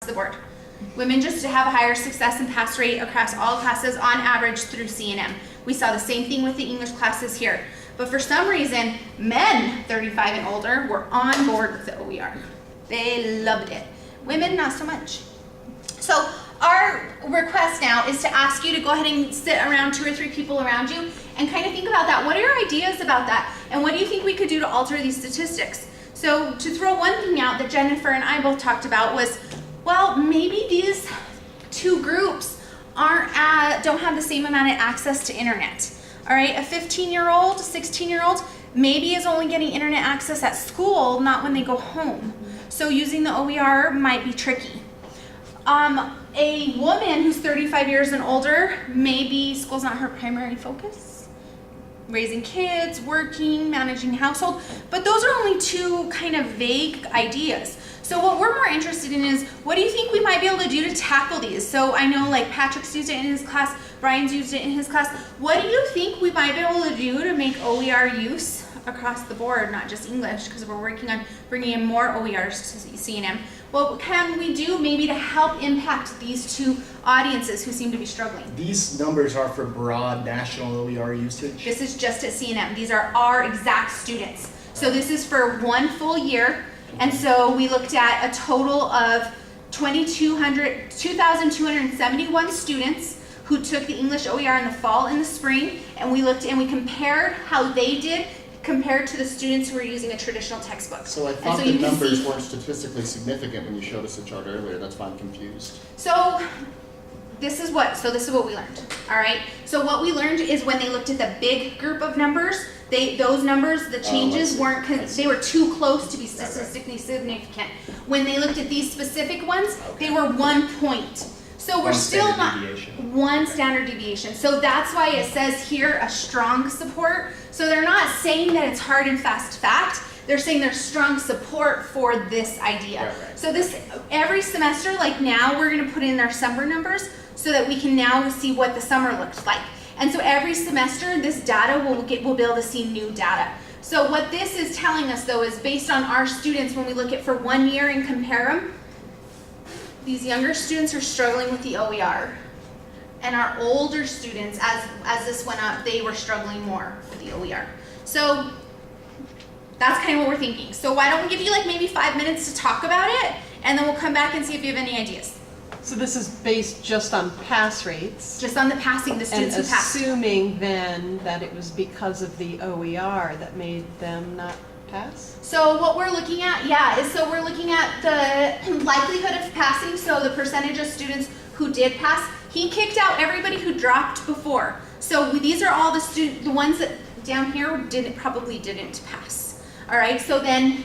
the board. Women just have a higher success and pass rate across all classes on average through C&M. We saw the same thing with the English classes here. But for some reason, men 35 and older were on board with the OER. They loved it. Women, not so much. So our request now is to ask you to go ahead and sit around 2 or 3 people around you and kind of think about that. What are your ideas about that? And what do you think we could do to alter these statistics? So to throw one thing out that Jennifer and I both talked about was, well, maybe these 2 groups don't have the same amount of access to internet. All right, a 15-year-old, 16-year-old maybe is only getting internet access at school, not when they go home. So using the OER might be tricky. A woman who's 35 years and older, maybe school's not her primary focus. Raising kids, working, managing household, but those are only 2 kind of vague ideas. So what we're more interested in is, what do you think we might be able to do to tackle these? So I know like Patrick's used it in his class, Brian's used it in his class. What do you think we might be able to do to make OER use across the board, not just English, because we're working on bringing in more OERs to C&M. What can we do maybe to help impact these 2 audiences who seem to be struggling? These numbers are for broad national OER usage? This is just at C&M. These are our exact students. So this is for 1 full year. And so we looked at a total of 2,271 students who took the English OER in the fall and the spring, and we looked and we compared how they did compared to the students who were using a traditional textbook. So I thought the numbers weren't statistically significant when you showed us the chart earlier. That's why I'm confused. So this is what we learned. All right. So what we learned is when they looked at the big group of numbers, those numbers, the changes weren't, they were too close to be statistically significant. When they looked at these specific ones, they were 1 point. So we're still not 1 standard deviation. So that's why it says here a strong support. So they're not saying that it's hard and fast fact. They're saying there's strong support for this idea. Right. So this every semester, like now, we're going to put in our summer numbers so that we can now see what the summer looks like. And so every semester, this data we'll be able to see new data. So what this is telling us, though, is based on our students, when we look at for 1 year and compare them, these younger students are struggling with the OER. And our older students, as this went up, they were struggling more with the OER. So that's kind of what we're thinking. So why don't we give you like maybe 5 minutes to talk about it, and then we'll come back and see if you have any ideas. So this is based just on pass rates? Just on the passing, the students who passed. And assuming then that it was because of the OER that made them not pass? So what we're looking at, so we're looking at the likelihood of passing, so the percentage of students who did pass. He kicked out everybody who dropped before. So these are all the ones that down here probably didn't pass. All right, so then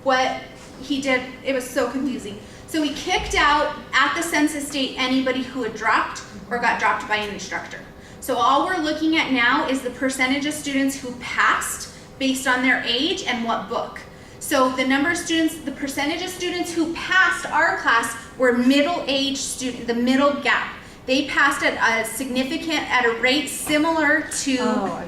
what he did, it was so confusing. So he kicked out at the census date anybody who had dropped or got dropped by an instructor. So all we're looking at now is the percentage of students who passed based on their age and what book. So the number of students, the percentage of students who passed our class were middle-aged students, the middle gap. They passed at a rate similar to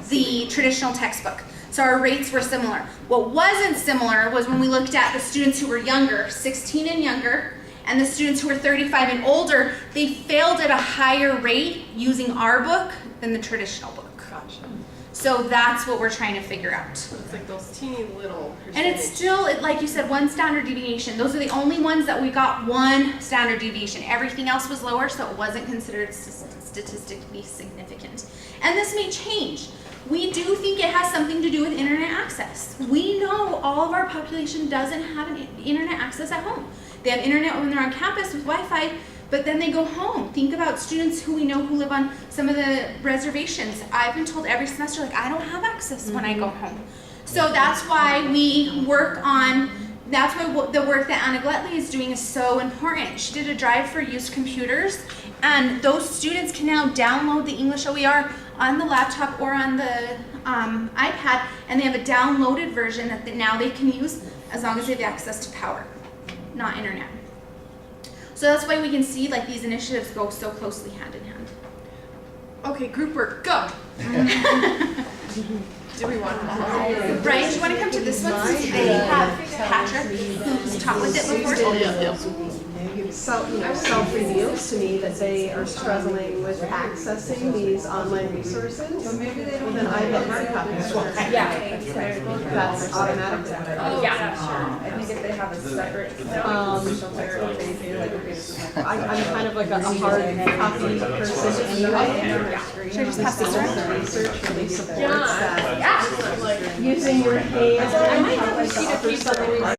the traditional textbook. So our rates were similar. What wasn't similar was when we looked at the students who were younger, 16 and younger, and the students who were 35 and older, they failed at a higher rate using our book than the traditional book. Gotcha. So that's what we're trying to figure out. So it's like those teeny little percentage. And it's still, like you said, 1 standard deviation. Those are the only ones that we got 1 standard deviation. Everything else was lower, so it wasn't considered statistically significant. And this may change. We do think it has something to do with internet access. We know all of our population doesn't have an internet access at home. They have internet when they're on campus with Wi-Fi, but then they go home. Think about students who we know who live on some of the reservations. I've been told every semester, like, I don't have access when I go home. So that's why we work on, that's why the work that Anna Gletley is doing is so important. She did a drive for used computers, and those students can now download the English OER on the laptop or on the iPad, and they have a downloaded version that now they can use as long as they have access to power, not internet. So that's why we can see like these initiatives go so closely hand in hand. Okay, group work, go. Do we want to? Brian, do you want to come to this one since they have Patrick, who's taught with it before. Self-reveals to me that they are struggling with accessing these online resources, then I get hard copies. That's automatic. I think if they have a separate I'm kind of like a hard copy person anyway. Should I just pass this around? The research really supports Yeah. that. Yeah. Using your hands. I might have a sheet of paper.